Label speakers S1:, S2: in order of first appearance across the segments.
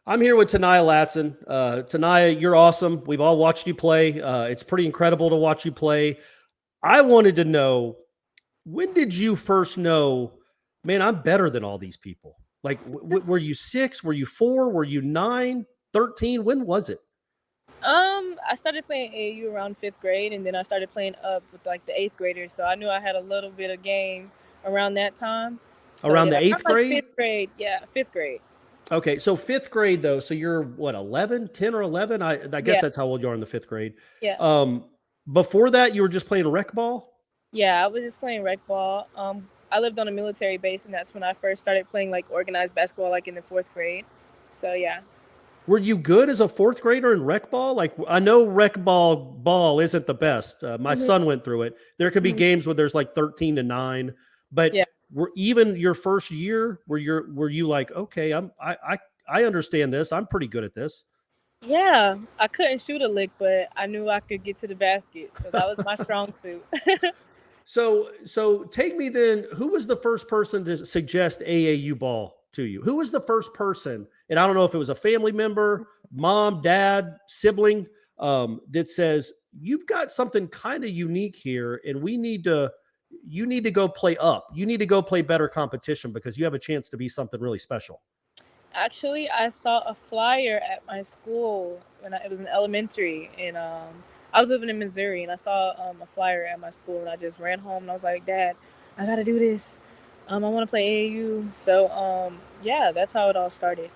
S1: I'm here with Ta'Niya Latson. Ta'Niya, you're awesome. We've all watched you play. It's pretty incredible to watch you play. I wanted to know, when did you first know, man, I'm better than all these people? Like, were you 6? Were you 4? Were you 9, 13? When was it?
S2: I started playing AAU around fifth grade, and then I started playing up with like the eighth graders. So I knew I had a little bit of game around that time. So
S1: Around
S2: yeah,
S1: the
S2: around
S1: eighth
S2: like
S1: grade?
S2: fifth grade. Yeah, fifth grade.
S1: Okay, so fifth grade, though. So you're what, 11, 10 or 11? I guess
S2: Yeah,
S1: that's how old you are in the fifth grade.
S2: yeah,
S1: Um, Before that, you were just playing rec ball?
S2: yeah. I was just playing rec ball. I lived on a military base, and that's when I first started playing like organized basketball, like in the fourth grade. So yeah.
S1: Were you good as a fourth grader in rec ball? Like, I know rec ball isn't the best. My
S2: Hmm.
S1: son went through it. There could be
S2: Hmm.
S1: games where there's like 13-9, but
S2: Yeah,
S1: were even your first year were you like, okay, I understand this. I'm pretty good at this.
S2: yeah. I couldn't shoot a lick, but I knew I could get to the basket, so that was my strong suit.
S1: So take me then. Who was the first person to suggest AAU ball to you? Who was the first person? And I don't know if it was a family member, mom, dad, sibling, that says you've got something kind of unique here, and you need to go play up. You need to go play better competition because you have a chance to be something really special.
S2: Actually, I saw a flyer at my school when it was in elementary, and I was living in Missouri, and I saw a flyer at my school, and I just ran home, and I was like, "Dad, I gotta do this. I want to play AAU." So yeah, that's how it all started.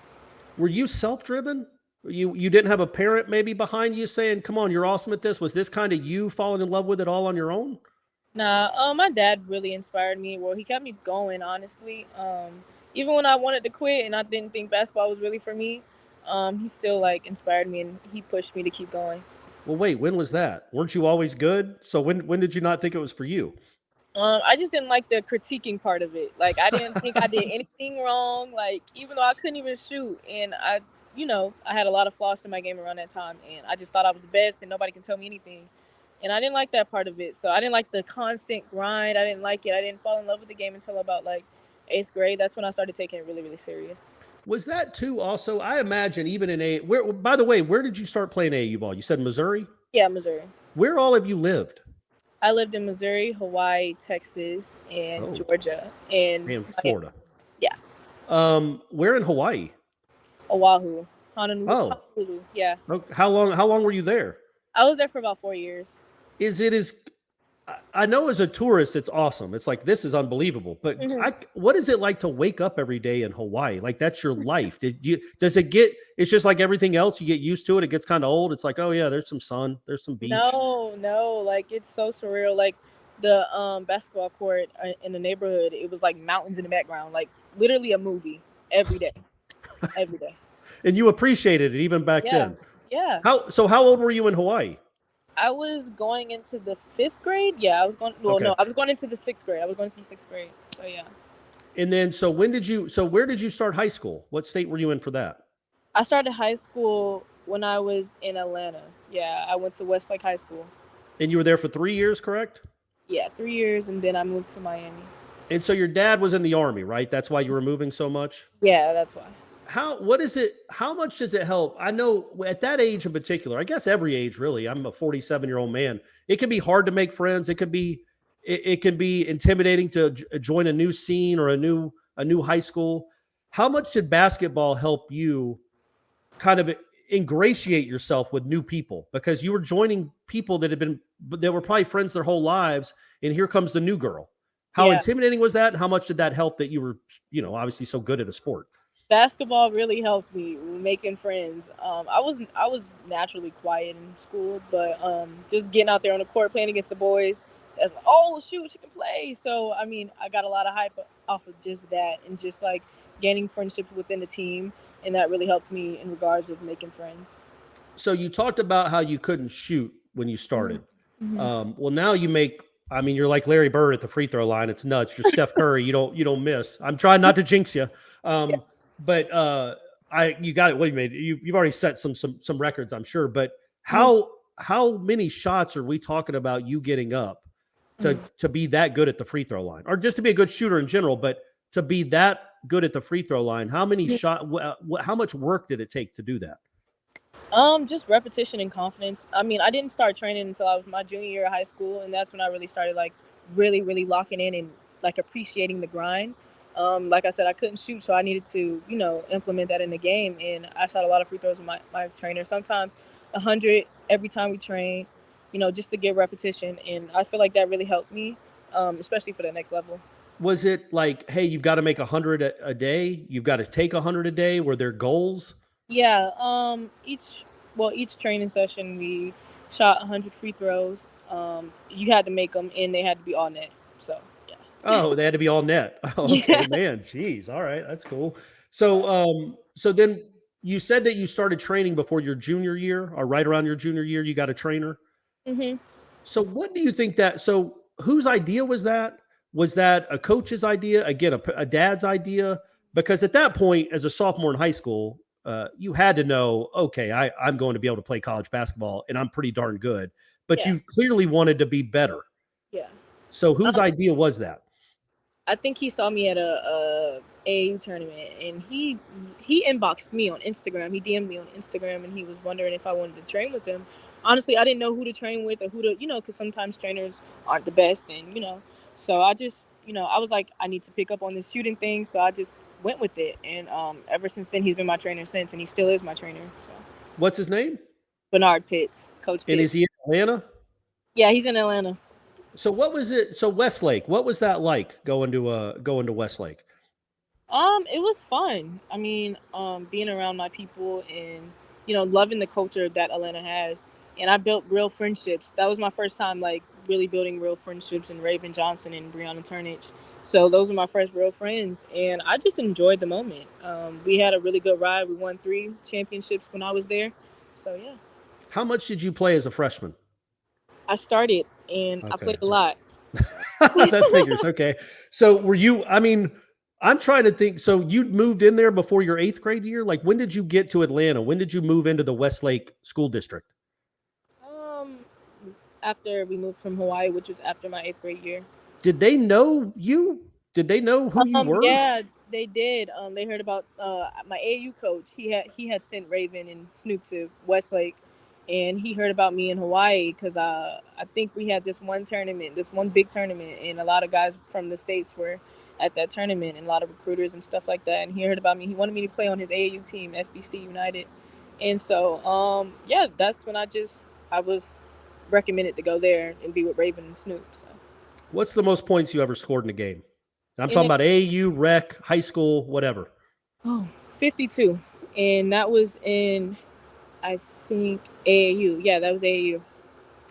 S1: Were you self driven? You didn't have a parent maybe behind you saying, "Come on, you're awesome at this." Was this kind of you falling in love with it all on your own?
S2: Nah, my dad really inspired me. Well, he kept me going, honestly. Even when I wanted to quit and I didn't think basketball was really for me, he still like inspired me and he pushed me to keep going.
S1: Well, wait, when was that? Weren't you always good? So when did you not think it was for you?
S2: I just didn't like the critiquing part of it. Like, I didn't think I did anything wrong. Like, even though I couldn't even shoot, and I had a lot of flaws in my game around that time, and I just thought I was the best, and nobody can tell me anything. And I didn't like that part of it. So I didn't like the constant grind. I didn't like it. I didn't fall in love with the game until about like eighth grade. That's when I started taking it really, really serious.
S1: Was that too also? I imagine even in a where by the way, where did you start playing AAU ball? You said Missouri?
S2: Yeah, Missouri.
S1: Where all have you lived?
S2: I lived in Missouri, Hawaii, Texas, and
S1: Oh,
S2: Georgia, and
S1: and
S2: Miami.
S1: Florida.
S2: Yeah,
S1: Where in Hawaii?
S2: Oahu, Honolulu.
S1: Oh,
S2: Honolulu. Yeah.
S1: how long were you there?
S2: I was there for about 4 years.
S1: Is it as I know as a tourist, it's awesome. It's like this is unbelievable. But
S2: Hmm.
S1: what is it like to wake up every day in Hawaii? Like that's your life. Does it get? It's just like everything else. You get used to it. It gets kind of old. It's like, oh yeah, there's some sun, there's some beach.
S2: No, no, like it's so surreal. Like the basketball court in the neighborhood, it was like mountains in the background, like literally a movie every day, every day.
S1: And you appreciated it even back
S2: Yeah,
S1: then.
S2: yeah.
S1: How old were you in Hawaii?
S2: I was going into the fifth grade. Yeah, I was going. Well,
S1: Okay.
S2: no, I was going into the sixth grade. I was going into the sixth grade. So yeah,
S1: And then so where did you start high school? What state were you in for that?
S2: I started high school when I was in Atlanta. Yeah, I went to Westlake High School.
S1: And you were there for 3 years, correct?
S2: Yeah, 3 years, and then I moved to Miami.
S1: And so your dad was in the army, right? That's why you were moving so much.
S2: Yeah, that's why.
S1: How much does it help? I know at that age in particular, I guess every age really. I'm a 47-year-old man. It can be hard to make friends. It can be intimidating to join a new scene or a new high school. How much did basketball help you kind of ingratiate yourself with new people because you were joining people that were probably friends their whole lives, and here comes the new girl? How
S2: Yeah,
S1: intimidating was that? And how much did that help that you were, obviously so good at a sport?
S2: basketball really helped me with making friends. I was naturally quiet in school, but just getting out there on the court playing against the boys, that's like, oh shoot, she can play. So I mean, I got a lot of hype off of just that, and just like gaining friendships within the team, and that really helped me in regards of making friends.
S1: So you talked about how you couldn't shoot when you
S2: Hmm.
S1: started.
S2: Hmm.
S1: Well, now you make. I mean, you're like Larry Bird at the free throw line. It's nuts. You're Steph Curry. You don't miss. I'm trying not to jinx you,
S2: Yeah.
S1: but you got it. What you made? You've already set some records, I'm sure. But
S2: Hmm.
S1: how many shots are we talking about you getting up to
S2: Hmm.
S1: to be that good at the free throw line, or just to be a good shooter in general? But to be that good at the free throw line, how many how much work did it take to do that?
S2: Just repetition and confidence. I mean, I didn't start training until I was my junior year of high school, and that's when I really started like really, really locking in and like appreciating the grind. Like I said, I couldn't shoot, so I needed to, implement that in the game. And I shot a lot of free throws with my trainer. Sometimes 100 every time we train, just to get repetition. And I feel like that really helped me, especially for the next level.
S1: Was it like, hey, you've got to make 100 a day? You've got to take 100 a day? Were there goals?
S2: Yeah. Each training session we shot 100 free throws. You had to make them, and they had to be all net. So yeah.
S1: Oh, they had to be all net. Oh, okay,
S2: Yeah.
S1: man. Jeez. All right, that's cool. So then you said that you started training before your junior year, or right around your junior year, you got a trainer.
S2: Mhm.
S1: So what do you think that? So whose idea was that? Was that a coach's idea? Again, a dad's idea? Because at that point, as a sophomore in high school, you had to know, okay, I'm going to be able to play college basketball, and I'm pretty darn good. But
S2: Yeah.
S1: you clearly wanted to be better.
S2: Yeah.
S1: So whose idea was that?
S2: I think he saw me at a AAU tournament, and he inboxed me on Instagram. He DM'd me on Instagram, and he was wondering if I wanted to train with him. Honestly, I didn't know who to train with or who to, because sometimes trainers aren't the best, and so I just, I was like, I need to pick up on this shooting thing, so I just went with it, and ever since then, he's been my trainer since, and he still is my trainer. So
S1: What's his name?
S2: Bernard Pitts, Coach Pitts.
S1: And is he in Atlanta?
S2: Yeah, he's in Atlanta.
S1: So what was it? So Westlake, what was that like going to Westlake?
S2: It was fun. I mean, being around my people and, loving the culture that Atlanta has. And I built real friendships. That was my first time, like, really building real friendships in Raven Johnson and Brianna Turnage. So those were my first real friends. And I just enjoyed the moment. We had a really good ride. We won 3 championships when I was there. So, yeah.
S1: How much did you play as a freshman?
S2: I started, and I played a lot.
S1: That figures. Okay. So I'm trying to think. So you moved in there before your 8th grade year? Like, when did you get to Atlanta? When did you move into the Westlake School District?
S2: After we moved from Hawaii, which was after my 8th grade year.
S1: Did they know you? Did they know who you were?
S2: Yeah, they did. They heard about my AAU coach. He had sent Raven and Snoop to Westlake, and he heard about me in Hawaii because I think we had this one big tournament, and a lot of guys from the States were at that tournament, and a lot of recruiters and stuff like that. And he heard about me. He wanted me to play on his AAU team, FBC United. And so, that's when I was recommended to go there and be with Raven and Snoop. So,
S1: what's the most points you ever scored in a game? I'm talking about AAU, rec, high school, whatever.
S2: 52. And that was in, I think, AAU. Yeah, that was AAU.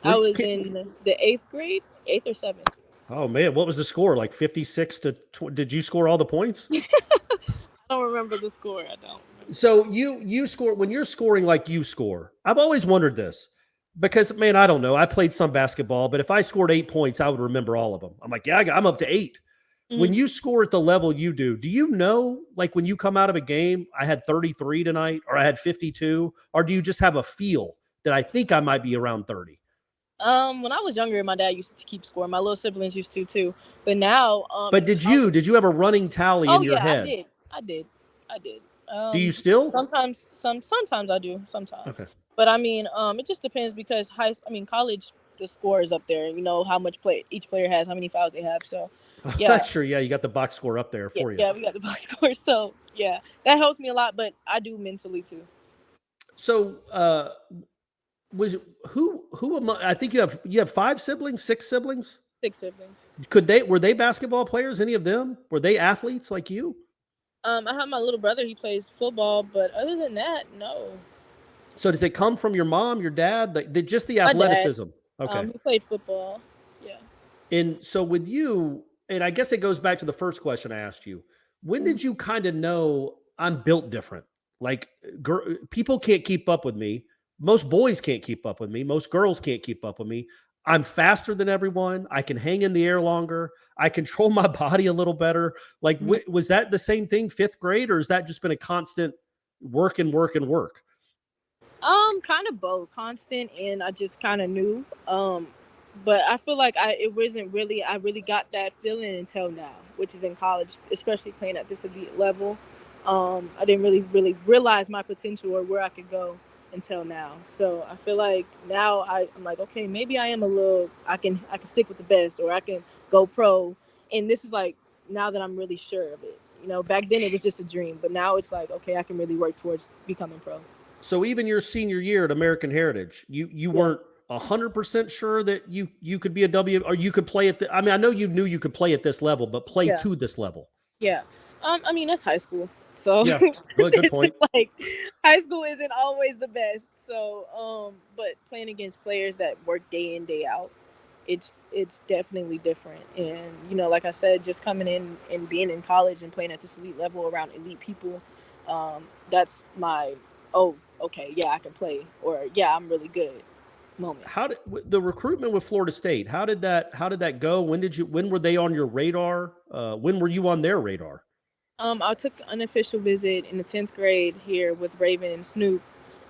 S2: I was in the 8th grade, 8th or 7th.
S1: Oh, man. What was the score? Like 56 to did you score all the points?
S2: I don't remember the score. I don't.
S1: So you score when you're scoring like you score. I've always wondered this because, man, I don't know. I played some basketball, but if I scored 8 points, I would remember all of them. I'm like, yeah, I'm up to 8. Mm-hmm. When you score at the level you do you know, like when you come out of a game, I had 33 tonight or I had 52, or do you just have a feel that I think I might be around 30?
S2: When I was younger, my dad used to keep score. My little siblings used to too. But now,
S1: but did you have a running tally in your head?
S2: I did.
S1: Do you still?
S2: Sometimes I do. Sometimes.
S1: Okay.
S2: But I mean, it just depends because college, the score is up there. You know how much each player has, how many fouls they have. So, yeah,
S1: that's true. Yeah, you got the box score up there for you.
S2: Yeah, we got the box score. So, yeah, that helps me a lot. But I do mentally too.
S1: So, who among? I think you have 5 siblings, 6 siblings.
S2: 6 siblings.
S1: Were they basketball players? Any of them? Were they athletes like you?
S2: I have my little brother. He plays football, but other than that, no.
S1: So does it come from your mom, your dad? Just the athleticism? Okay.
S2: He played football. Yeah.
S1: And so with you, and I guess it goes back to the first question I asked you. When did you kind of know I'm built different? Like people can't keep up with me. Most boys can't keep up with me. Most girls can't keep up with me. I'm faster than everyone. I can hang in the air longer. I control my body a little better. Like, was that the same thing 5th grade, or has that just been a constant work?
S2: Kind of both, constant, and I just kind of knew. But I feel like I really got that feeling until now, which is in college, especially playing at this elite level. I didn't really realize my potential or where I could go until now. So I feel like now I'm like, okay, maybe I am a little. I can stick with the best, or I can go pro. And this is like now that I'm really sure of it. Back then it was just a dream, but now it's like, okay, I can really work towards becoming pro.
S1: So even your senior year at American Heritage, you
S2: Yeah.
S1: weren't 100% sure that you could be a W, or you could play at the, I mean, I know you knew you could play at this level, but play
S2: Yeah.
S1: to this level.
S2: Yeah. I mean, that's high school. So
S1: Yeah. Well, good
S2: it's
S1: point.
S2: like high school isn't always the best. So, but playing against players that work day in, day out, it's definitely different. And, like I said, just coming in and being in college and playing at this elite level around elite people, that's my, oh, okay, yeah, I can play, or yeah, I'm really good moment.
S1: How did the recruitment with Florida State? How did that go? When were they on your radar? When were you on their radar?
S2: I took an official visit in the 10th grade here with Raven and Snoop.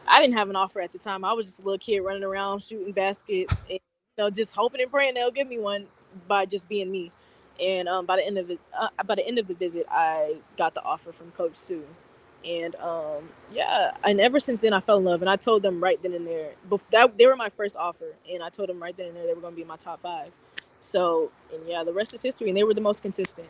S2: I didn't have an offer at the time. I was just a little kid running around shooting baskets and just hoping and praying they'll give me one by just being me. And by the end of the visit, I got the offer from Coach Sue. And yeah, and ever since then I fell in love. And I told them right then and there that they were my first offer, and I told them right then and there they were going to be my top 5. So, and yeah, the rest is history. And they were the most consistent.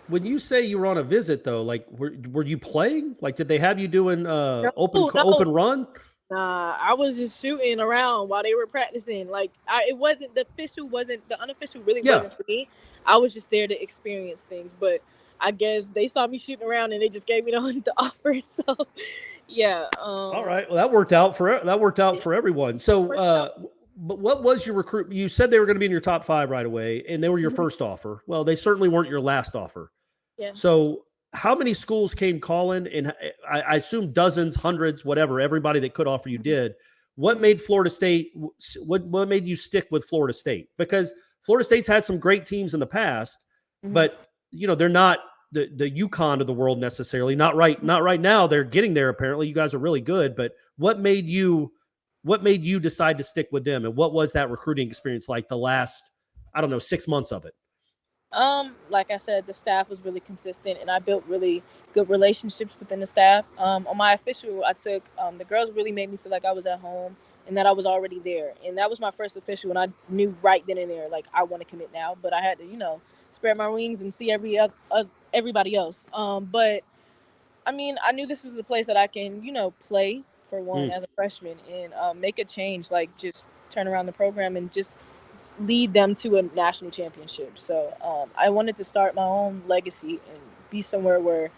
S1: When you say you were on a visit, though, like were you playing? Like, did they have you doing
S2: No, no,
S1: open run?
S2: Nah, I was just shooting around while they were practicing. Like, the unofficial really
S1: Yeah.
S2: wasn't for me. I was just there to experience things. But I guess they saw me shooting around and they just gave me the offer. So, yeah.
S1: All right. Well, that worked out for everyone. So, but what was your recruit? You said they were going to be in your top 5 right away, and they were your first offer. Well, they certainly weren't your last offer.
S2: Yeah.
S1: So, how many schools came calling? And I assume dozens, hundreds, whatever. Everybody that could offer you did. What made Florida State? What made you stick with Florida State? Because Florida State's had some great teams in the past, but they're not the UConn of the world necessarily. Not right now. They're getting there. Apparently, you guys are really good. But what made you decide to stick with them? And what was that recruiting experience like the last, I don't know, 6 months of it?
S2: Like I said, the staff was really consistent, and I built really good relationships within the staff. On my official, I took the girls really made me feel like I was at home and that I was already there, and that was my first official, and I knew right then and there like I want to commit now, but I had to spread my wings and see everybody else. But I mean, I knew this was a place that I can play for one as a freshman and make a change, like just turn around the program and just lead them to a national championship. So I wanted to start my own legacy and be somewhere where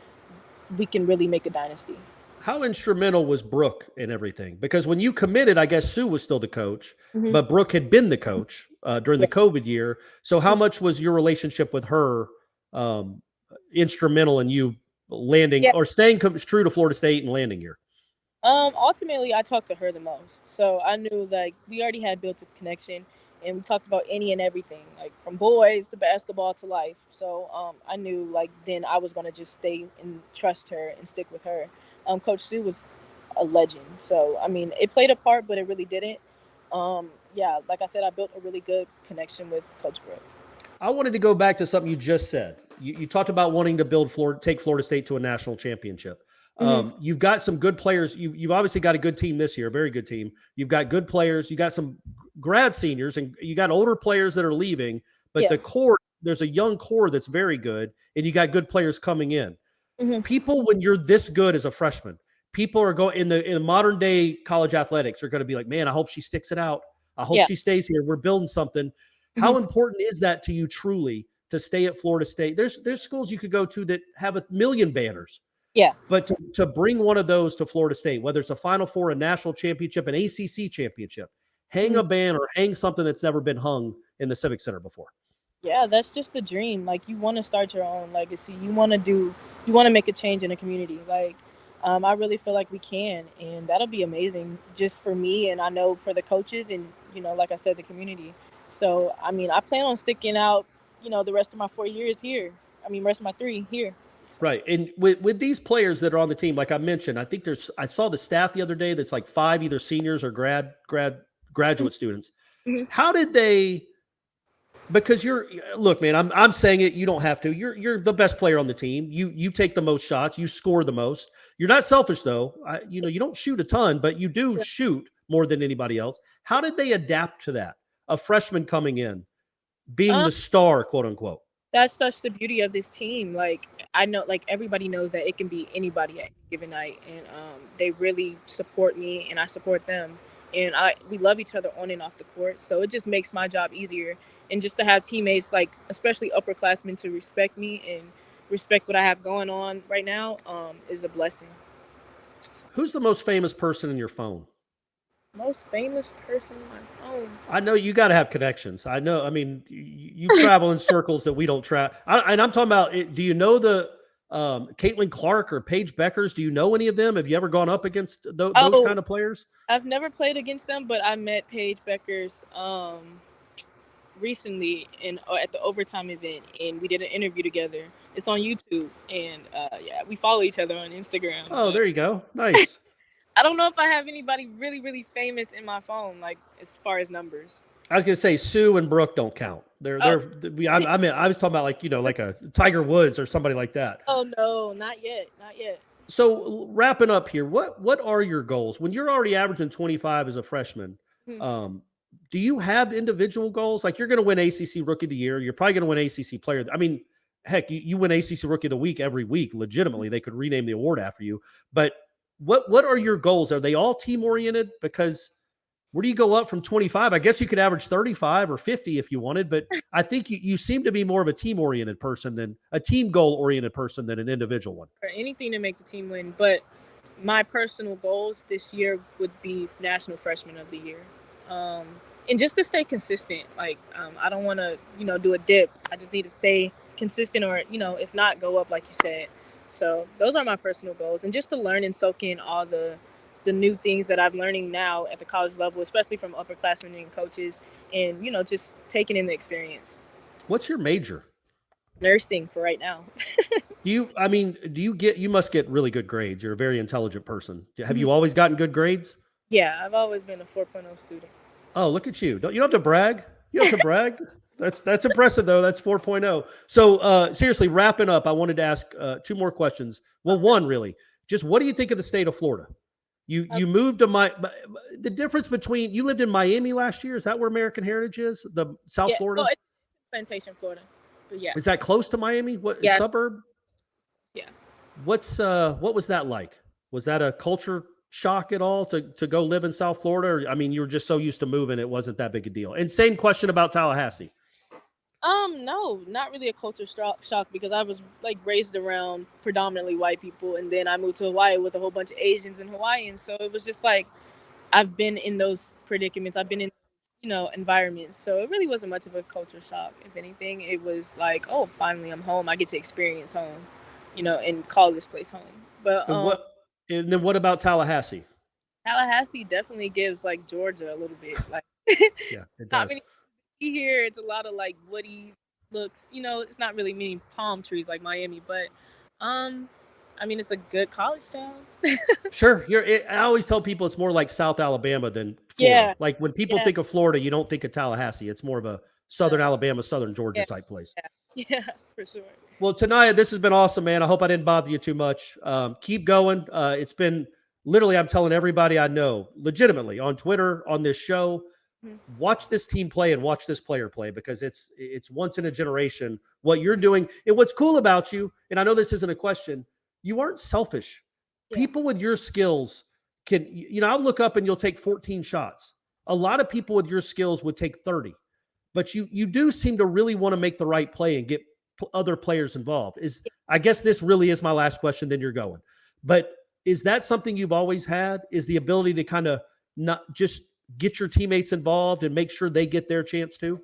S2: we can really make a dynasty.
S1: How instrumental was Brooke in everything? Because when you committed, I guess Sue was still the coach, but Brooke had been the coach during the COVID year. So how much was your relationship with her instrumental in you landing or staying true to Florida State and landing here?
S2: Ultimately, I talked to her the most. So I knew like we already had built a connection, and we talked about any and everything, like from boys to basketball to life. So I knew like then I was gonna just stay and trust her and stick with her. Coach Sue was a legend. So I mean, it played a part, but it really didn't. Yeah, like I said, I built a really good connection with Coach Brooke.
S1: I wanted to go back to something you just said. You talked about wanting to take Florida State to a national championship. You've got some good players. You've obviously got a good team this year, a very good team. You've got good players. You got some grad seniors, and you got older players that are leaving. But the core, there's a young core that's very good, and you got good players coming in. People, when you're this good as a freshman, people are going in the modern day college athletics are going to be like, man, I hope she sticks it out. I hope she stays here. We're building something. How important is that to you truly to stay at Florida State? There's schools you could go to that have 1 million banners.
S2: Yeah.
S1: But to bring one of those to Florida State, whether it's a Final Four, a national championship, an ACC championship, hang a banner, hang something that's never been hung in the Civic Center before.
S2: Yeah, that's just the dream. Like you want to start your own legacy. You want to make a change in the community. Like I really feel like we can, and that'll be amazing just for me, and I know for the coaches and like I said, the community. So I mean, I plan on sticking out, the rest of my 4 years here. I mean, rest of my 3 here.
S1: Right. And with these players that are on the team, like I mentioned, I think I saw the stat the other day that's like 5 either seniors or graduate students. How did they Because look, man, I'm saying it. You don't have to. You're the best player on the team. You take the most shots. You score the most. You're not selfish though. You don't shoot a ton, but you do shoot more than anybody else. How did they adapt to that? A freshman coming in, being the star, quote unquote.
S2: That's such the beauty of this team. Like, I know, like, everybody knows that it can be anybody at any given night, and they really support me, and I support them, and we love each other on and off the court. So it just makes my job easier, and just to have teammates, like especially upperclassmen, to respect me and respect what I have going on right now is a blessing.
S1: Who's the most famous person in your phone?
S2: Most famous person on my phone.
S1: I know you got to have connections. I know. I mean, you travel in circles that we don't travel. And I'm talking about. Do you know the Caitlin Clark or Paige Beckers? Do you know any of them? Have you ever gone up against those kind of players?
S2: I've never played against them, but I met Paige Beckers recently at the overtime event, and we did an interview together. It's on YouTube, and we follow each other on Instagram.
S1: Oh, there you go. Nice.
S2: I don't know if I have anybody really, really famous in my phone, like as far as numbers.
S1: I was gonna say Sue and Brooke don't count. I was talking about like a Tiger Woods or somebody like that.
S2: Oh no, not yet.
S1: So wrapping up here, what are your goals when you're already averaging 25 as a freshman? Do you have individual goals? Like, you're going to win ACC Rookie of the Year. You're probably going to win ACC Player. I mean, heck, you win ACC Rookie of the Week every week. Legitimately, they could rename the award after you. But what are your goals? Are they all team oriented? Because where do you go up from 25? I guess you could average 35 or 50 if you wanted, but I think you seem to be more of a team oriented person than a team goal oriented person than an individual one.
S2: Or anything to make the team win. But my personal goals this year would be National Freshman of the Year. And just to stay consistent. Like, I don't want to, do a dip. I just need to stay consistent, or, if not, go up like you said. So those are my personal goals, and just to learn and soak in all the new things that I'm learning now at the college level, especially from upperclassmen and coaches, and, just taking in the experience.
S1: What's your major?
S2: Nursing for right now.
S1: You must get really good grades. You're a very intelligent person. Have you always gotten good grades?
S2: Yeah, I've always been a 4.0 student.
S1: Oh, look at you. You don't have to brag. You don't have to brag. That's impressive, though. That's 4.0. So seriously, wrapping up, I wanted to ask two more questions. Well, one, really. Just what do you think of the state of Florida? You moved to the difference between, you lived in Miami last year. Is that where American Heritage is? The South Florida?
S2: Well, it's Plantation, Florida. But yeah.
S1: Is that close to Miami? What suburb?
S2: Yeah.
S1: What was that like? Was that a culture shock at all to go live in South Florida? Or, I mean, you were just so used to moving, it wasn't that big a deal. And same question about Tallahassee.
S2: No, not really a culture shock, because I was raised around predominantly white people, and then I moved to Hawaii with a whole bunch of Asians and Hawaiians. So it was just I've been in those predicaments. I've been in, environments. So it really wasn't much of a culture shock. If anything, it was oh, finally I'm home. I get to experience home, and call this place home. But
S1: and then what about Tallahassee?
S2: Tallahassee definitely gives Georgia a little bit.
S1: Yeah, it does.
S2: Here it's a lot of woody looks. It's not really many palm trees like Miami, but it's a good college town.
S1: Sure. I always tell people it's more like South Alabama than Florida.
S2: Yeah.
S1: Like, when people think of Florida, you don't think of Tallahassee. It's more of a Southern Alabama, Southern Georgia type place.
S2: Yeah, for sure.
S1: Well, Ta'Niya, this has been awesome, man. I hope I didn't bother you too much. Keep going. It's been literally, I'm telling everybody I know, legitimately, on Twitter, on this show, watch this team play and watch this player play, because it's once in a generation what you're doing. And what's cool about you, and I know this isn't a question, you aren't selfish. Yeah. People with your skills can, I'll look up and you'll take 14 shots. A lot of people with your skills would take 30, but you do seem to really want to make the right play and get other players involved. I guess this really is my last question, then you're going. But is that something you've always had? Is the ability to kind of not just get your teammates involved and make sure they get their chance too?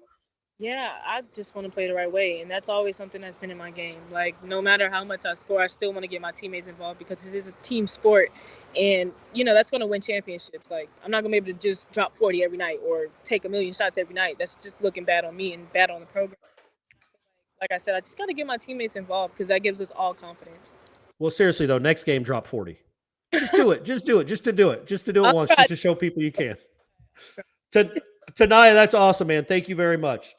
S2: Yeah, I just want to play the right way, and that's always something that's been in my game. No matter how much I score, I still want to get my teammates involved, because this is a team sport, and that's going to win championships. I'm not going to be able to just drop 40 every night or take a million shots every night. That's just looking bad on me and bad on the program. Like I said, I just got to get my teammates involved, because that gives us all confidence. Well,
S1: seriously though, next game drop 40. Just do it. Just do it once, just to show people you can. Ta'Niya, that's awesome, man. Thank you very much.